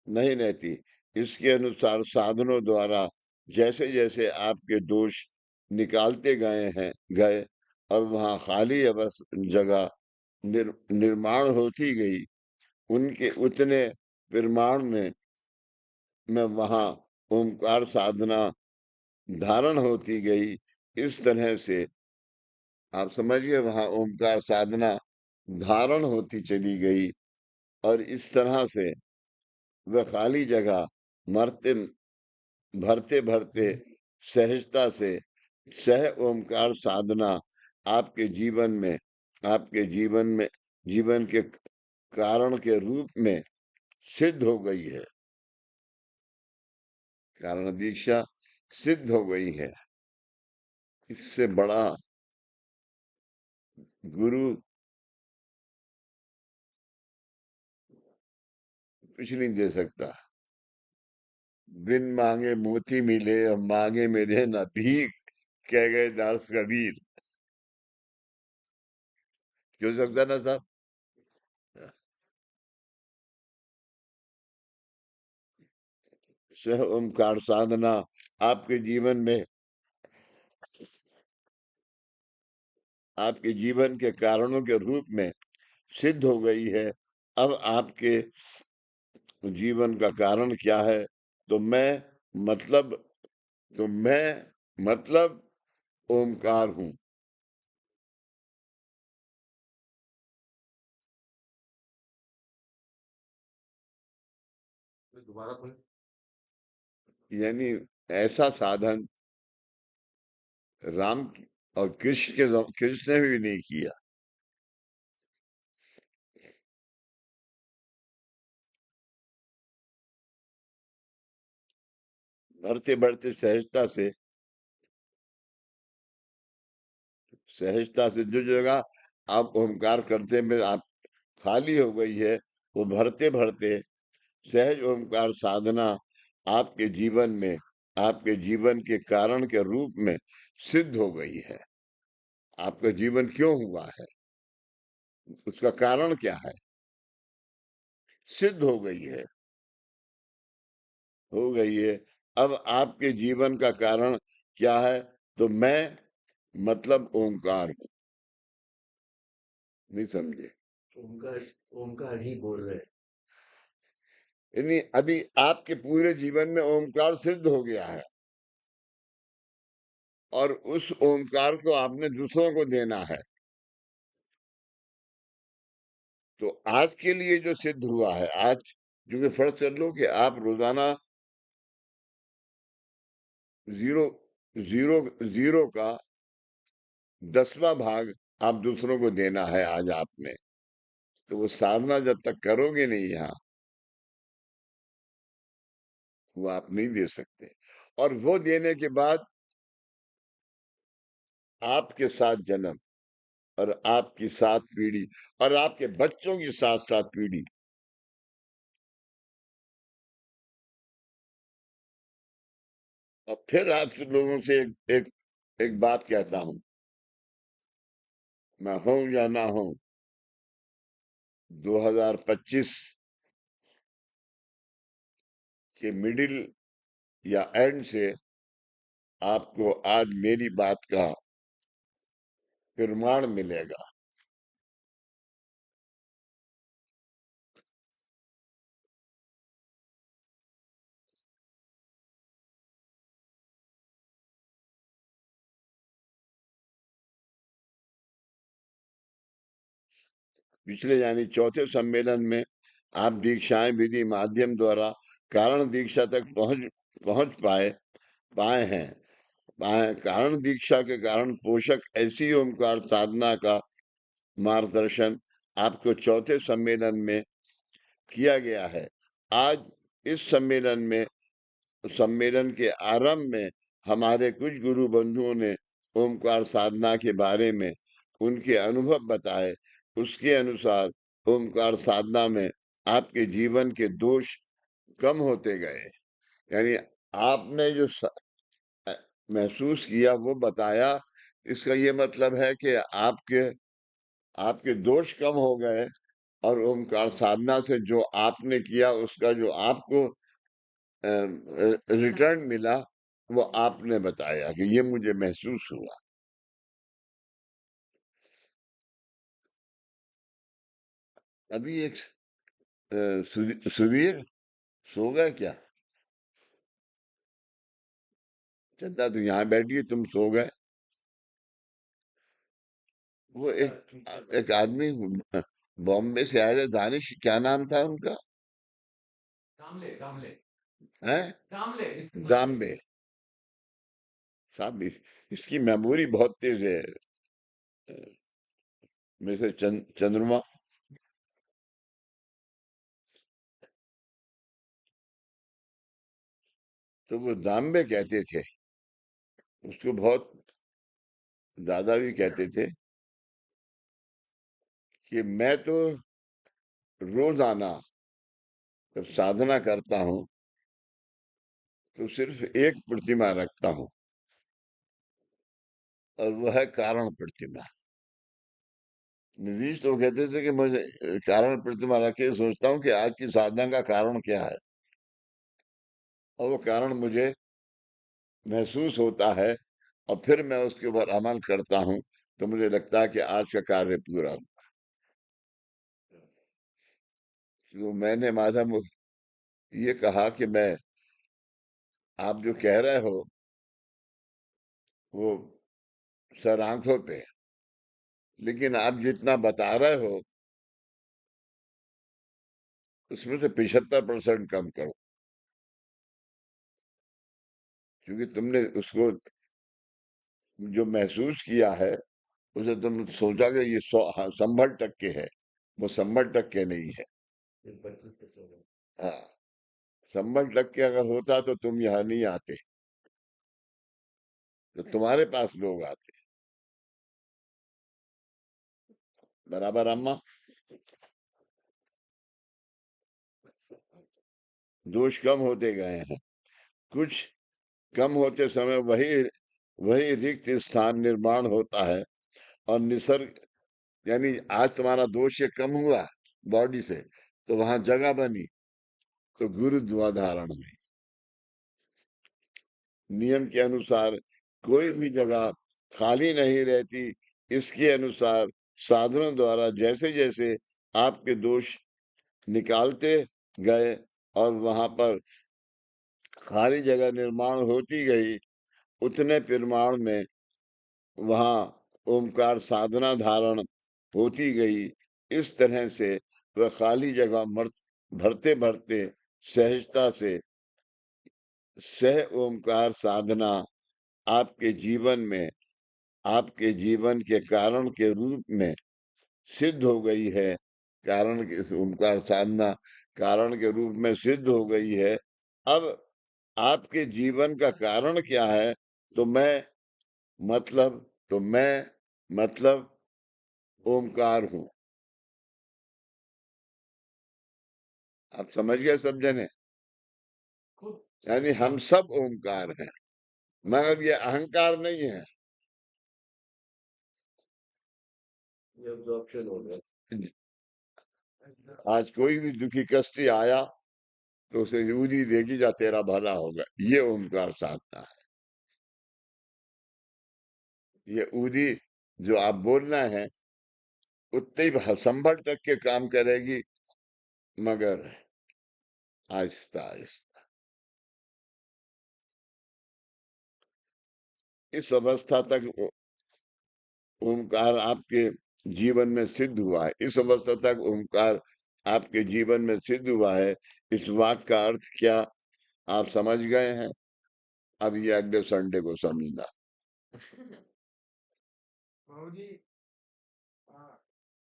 नहीं रहती। इसके अनुसार साधनों द्वारा जैसे जैसे आपके दोष निकालते गए और वहां खाली जगह निर्माण होती गई, उनके उतने परिमाण में वहां ओमकार साधना धारण होती गई। इस तरह से आप समझिए, वहां ओमकार साधना धारण होती चली गई, और इस तरह से वह खाली जगह मरते भरते भरते सहजता से सह ओमकार साधना आपके जीवन में जीवन के कारण के रूप में सिद्ध हो गई है। कारण दीक्षा सिद्ध हो गई है। इससे बड़ा गुरु कुछ नहीं दे सकता। बिन मांगे मोती मिले और मांगे मेरे न भीख, कह गए दास कबीर। क्यों सकता ना साहब? सह ओमकार साधना आपके जीवन में आपके जीवन के कारणों के रूप में सिद्ध हो गई है। अब आपके जीवन का कारण क्या है, तो मतलब मैं मतलब ओमकार हूं। दोबारा बोले। यानी ऐसा साधन राम और कृष्ण ने भी नहीं किया। बढ़ते बढ़ते सहजता से जो जगह आप ओमकार करते में आप खाली हो गई है, वो भरते भरते सहज ओमकार साधना आपके जीवन में, आपके जीवन के कारण के रूप में सिद्ध हो गई है। आपका जीवन क्यों हुआ है, उसका कारण क्या है, सिद्ध हो गई है। अब आपके जीवन का कारण क्या है? तो मैं मतलब ओमकार हूं। नहीं समझे? ओमकार ओमकार ही बोल रहे हैं। यानी अभी आपके पूरे जीवन में ओमकार सिद्ध हो गया है, और उस ओमकार को आपने दूसरों को देना है। तो आज के लिए जो सिद्ध हुआ है, आज जो कि फर्ज कर लो कि आप रोजाना जीरो जीरो जीरो का 10वां भाग आप दूसरों को देना है आज आपने, तो वो साधना जब तक करोगे नहीं यहाँ, वो आप नहीं दे सकते। और वो देने के बाद आपके साथ जन्म, और आपकी 7 पीढ़ी, और आपके बच्चों की 7 पीढ़ी। और फिर आप लोगों से एक बात कहता हूं, मैं हूं या ना हूं, 2025 के मिडिल या एंड से आपको आज मेरी बात का प्रमाण मिलेगा। पिछले यानी चौथे सम्मेलन में आप दीक्षाएं विधि माध्यम द्वारा कारण दीक्षा तक पहुंच पाए हैं। कारण दीक्षा के कारण पोषक ऐसी ओमकार साधना का मार्गदर्शन आपको चौथे सम्मेलन में किया गया है। आज इस सम्मेलन के आरंभ में हमारे कुछ गुरु बंधुओं ने ओमकार साधना के बारे में उनके अनुभव बताए। उसके अनुसार ओमकार साधना में आपके जीवन के दोष कम होते गए। यानी आपने जो महसूस किया वो बताया, इसका ये मतलब है कि आपके आपके दोष कम हो गए, और ओमकार साधना से जो आपने किया उसका जो आपको रिटर्न मिला, वो आपने बताया कि ये मुझे महसूस हुआ। अभी एक सुवीर सो गए क्या? चंदा तो यहाँ बैठी है, तुम सो गए। वो एक आदमी बॉम्बे से आया था, दानिश क्या नाम था उनका? कामले कामले हैं? कामले दाम्बे साहब। इसकी मेमोरी बहुत तेज है। मेरे से चंद्रमा। तो वो दाम्बे कहते थे, उसको बहुत दादा भी कहते थे कि मैं तो रोजाना जब साधना करता हूँ तो सिर्फ एक प्रतिमा रखता हूँ, और वो है कारण प्रतिमा। नीतीश तो कहते थे कि मुझे कारण प्रतिमा रख के सोचता हूँ कि आज की साधना का कारण क्या है, और वो कारण मुझे महसूस होता है, और फिर मैं उसके ऊपर अमल करता हूँ, तो मुझे लगता है कि आज का कार्य पूरा हुआ। तो मैंने माधव ये कहा कि मैं आप जो कह रहे हो वो सर आंखों पे, लेकिन आप जितना बता रहे हो उसमें से 75% कम करो, क्योंकि तुमने उसको जो महसूस किया है उसे तुम सोचा कि ये 100 टक्के है, वो 100 टक्के नहीं है। 25% हाँ, 100 टक्के अगर होता तो तुम यहाँ नहीं आते, तो तुम्हारे पास लोग आते। बराबर अम्मा? दोष कम होते गए हैं, कुछ कम होते समय वही वही रिक्त स्थान निर्माण होता है, और निसर्ग यानी आज तुम्हारा दोष ये कम हुआ बॉडी से, तो वहां जगह बनी, तो गुरुद्वारा धारण हुई। नियम के अनुसार कोई भी जगह खाली नहीं रहती। इसके अनुसार साधनों द्वारा जैसे जैसे आपके दोष निकालते गए और वहां पर खाली जगह निर्माण होती गई, उतने परिमाण में वहां ओमकार साधना धारण होती गई। इस तरह से वह खाली जगह भरते भरते सहजता से सह ओमकार साधना आपके जीवन में, आपके जीवन के कारण के रूप में सिद्ध हो गई है। कारण के ओमकार साधना कारण के रूप में सिद्ध हो गई है। अब आपके जीवन का कारण क्या है? तो मैं मतलब ओमकार हूं। आप समझ गए सब जने? यानी हम सब ओमकार हैं, मगर ये अहंकार नहीं है। ये ऑप्शन हो गया। आज कोई भी दुखी कष्टी आया तो उसे यूदी देगी जा तेरा भला होगा, ये ओमकार साधना है। ये ऊदी जो आप बोल रहे हैं उतने ही 100 टक्के काम करेगी, मगर आहिस्ता आहिस्ता। इस अवस्था तक ओमकार आपके जीवन में सिद्ध हुआ है। इस अवस्था तक ओमकार आपके जीवन में सिद्ध हुआ है। इस वाक्य का अर्थ क्या आप समझ गए हैं? अब ये अगले संडे को समझना। बाबू जी,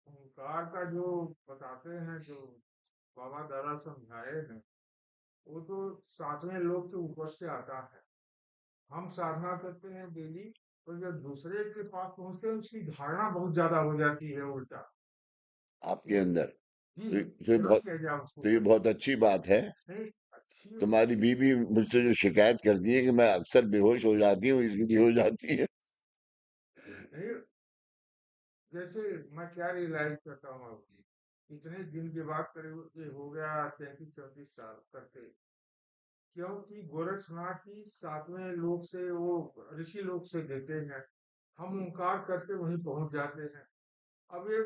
ओंकार का जो बताते हैं, जो बाबा द्वारा समझाए हैं, वो तो सातवें लोक के ऊपर से आता है। हम साधना करते हैं डेली, तो जब दूसरे के पास पहुंचते हैं उसकी धारणा बहुत ज्यादा हो जाती है उल्टा। आपके अंदर जी, तो गलत बहुत कह दिया उसको। तो ये बहुत अच्छी बात है। नहीं, अच्छी तुम्हारी बीवी मुझसे जो शिकायत करती है कि मैं अक्सर बेहोश हो जाती हूँ, इसलिए हो जाती है। नहीं, जैसे मैं क्या रियलाइज करता हूँ बाबू जी, इतने दिन के बाद करीब ये हो गया 33-34 साल करते, क्योंकि गोरक्षनाथ ही सातवें लोक से वो ऋषि लोक से देते हैं, हम ओंकार करते वहीं पहुंच जाते हैं। अब ये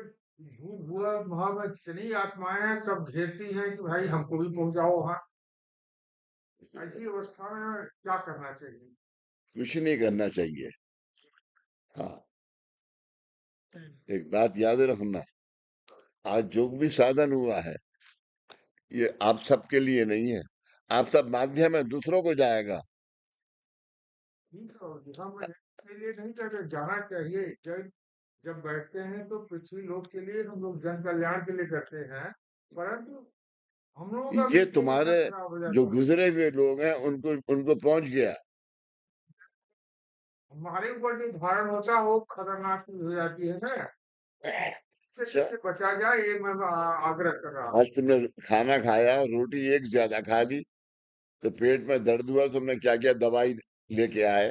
भू भुआ वहां में जितनी आत्माएं हैं सब घेरती हैं कि भाई हमको भी पहुंचाओ वहां। ऐसी अवस्था में क्या करना चाहिए? कुछ नहीं करना चाहिए। हाँ, एक बात याद रखना, आज जो भी साधन हुआ है ये आप सबके लिए नहीं है। आप सब माध्यम है, दूसरों को जाएगा। ठीक है, जहाँ मैं इसके लिए नहीं कहते जाना चाहिए। जब जब बैठते हैं तो पृथ्वी लोक के लिए हम लोग जन कल्याण के लिए करते हैं, परंतु हम लोगों का ये भी तुम्हारे चरित्र खराब हो जो जाता है। गुजरे हुए लोग हैं उनको उनको पहुंच गया। हमारे ऊपर जो धारण होता है वो खतरनाक चीज हो जाती है ना। इससे अच्छा, कैसे बचा जाए ये मैं आग्रह कर रहा हूँ। आज तुमने खाना खाया, रोटी एक ज्यादा खा ली, तो पेट में दर्द हुआ, तुमने क्या क्या दवाई लेके आए,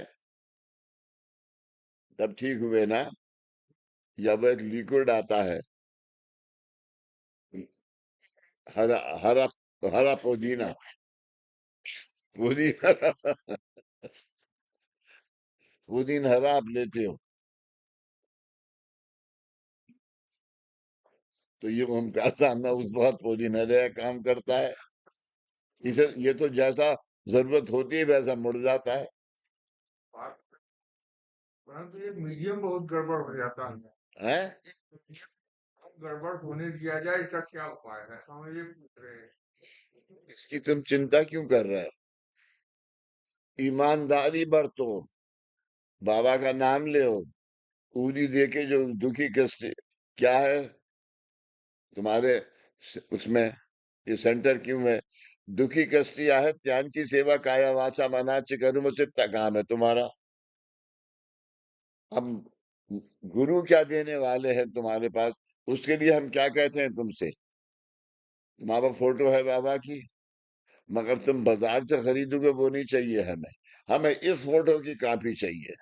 तब ठीक हुए ना? या वो एक लिक्विड आता है, हरा हरा हरा पुदीना, पुदीना पुदीना हरा आप लेते हो, तो ये ओमकार सामना उस बहुत पुदीना हरा काम करता है। इसे ये तो जैसा जरूरत होती है वैसा मुड़ जाता है। बात परंतु ये मीडियम बहुत गड़बड़ हो जाता है। हैं? गड़बड़ होने दिया जाए, इसका क्या उपाय है, हम ये पूछ रहे हैं। इसकी तुम चिंता क्यों कर रहे हो? ईमानदारी बरतो, बाबा का नाम ले, पूरी दे के जो दुखी कष्ट क्या है तुम्हारे उसमें, ये सेंटर क्यों है? दुखी कष्टिया है त्यान की सेवा काया वाचा मनाच कर्म से काम है तुम्हारा। अब गुरु क्या देने वाले हैं तुम्हारे पास, उसके लिए हम क्या कहते हैं तुमसे? तुम्हारा फोटो है बाबा की, मगर तुम बाजार से खरीदोगे वो नहीं चाहिए हमें। हमें इस फोटो की कॉपी चाहिए।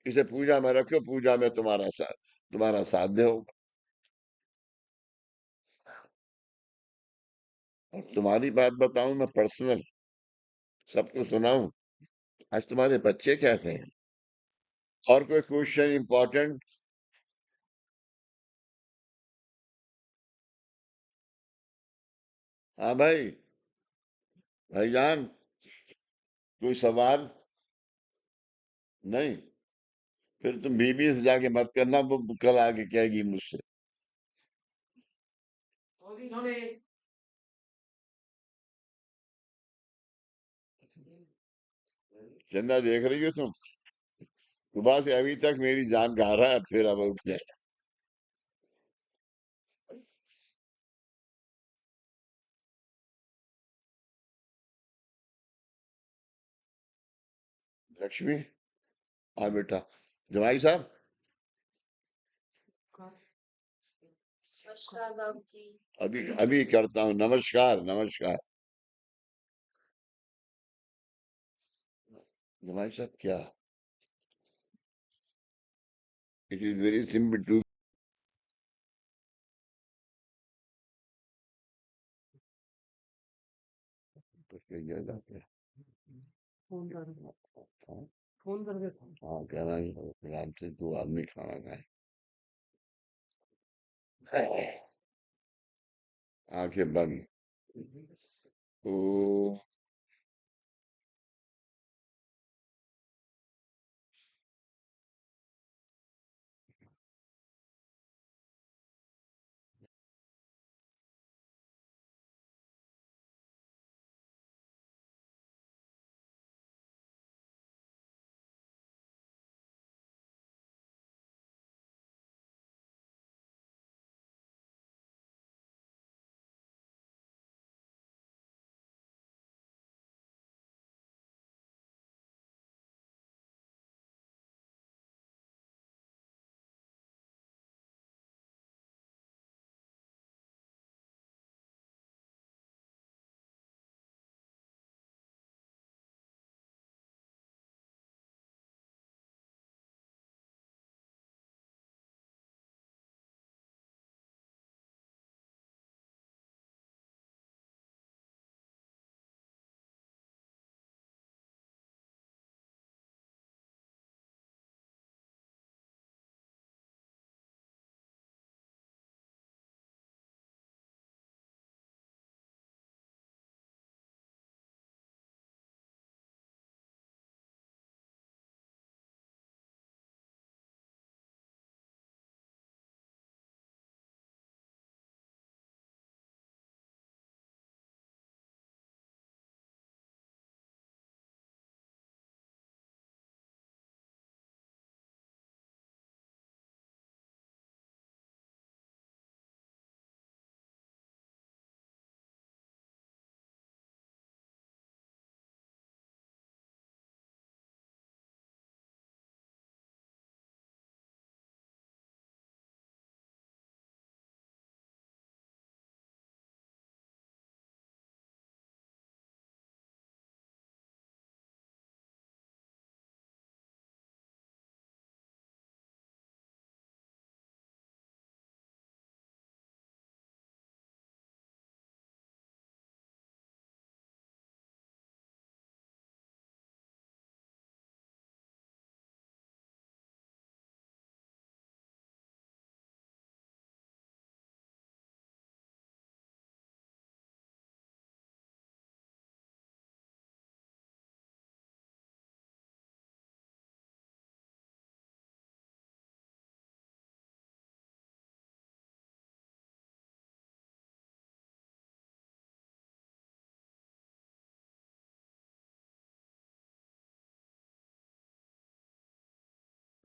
इसे पूजा में रखो, पूजा में तुम्हारा साध्य होगा। और तुम्हारी बात बताऊं मैं पर्सनल, सबको सुनाऊं? आज तुम्हारे बच्चे कैसे हैं? और कोई क्वेश्चन इंपॉर्टेंट? हाँ भाई, भाईजान, कोई सवाल? नहीं? फिर तुम बीबी से जाके मत करना, वो कल आके कहेगी मुझसे। चंदा देख रही हो तुम? सुबह से अभी तक मेरी जान खा रहा है, फिर अब उठ गए। लक्ष्मी, आ बेटा। जमाई साहब, नमस्कार बाबूजी। अभी अभी करता हूँ। नमस्कार नमस्कार। जमाई साहब क्या? It is very simple to phone कर देता हूँ। हाँ, कहना ही है, राम से 2 आदमी खाना खाए। आंखें बंद। ओ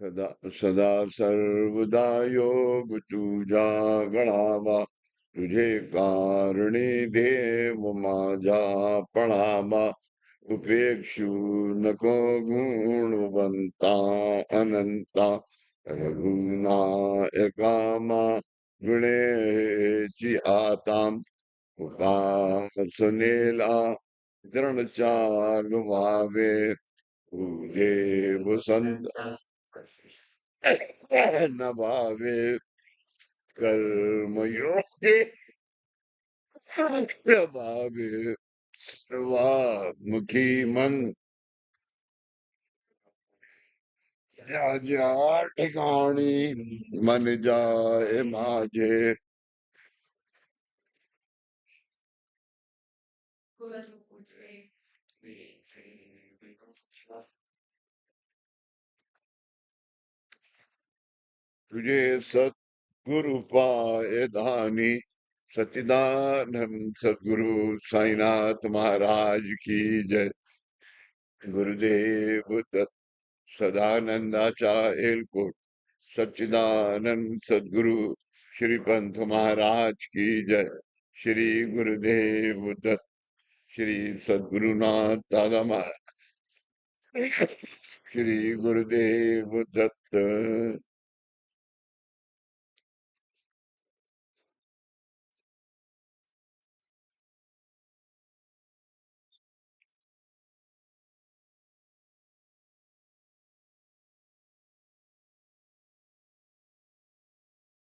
सदा सदा सर्वदा योग तुझा गणावा, तुझे कारणे देव माझा पणावा, उपेक्षु नको गुणवंता अनंता, रघुना एकामा गुणेची आताम, उपासनेला दृढचार व्हावे, देव संत न भावे, कर्मयोगी प्रभावे, सर्वात्मकी मन ज्या ठिकाणी मन जाए माझे, गुरु पूजे तुझे सतगुरु पाए धानी, सच्चिदानंद सदगुरु साईनाथ महाराज की जय। गुरुदेव दत्त सदानंदाचा एलकोट, सच्चिदानंद सदगुरु श्री पंथ महाराज की जय। श्री गुरुदेव दत्त, श्री सद्गुरुनाथ दादा महाराज, श्री गुरुदेव दत्त।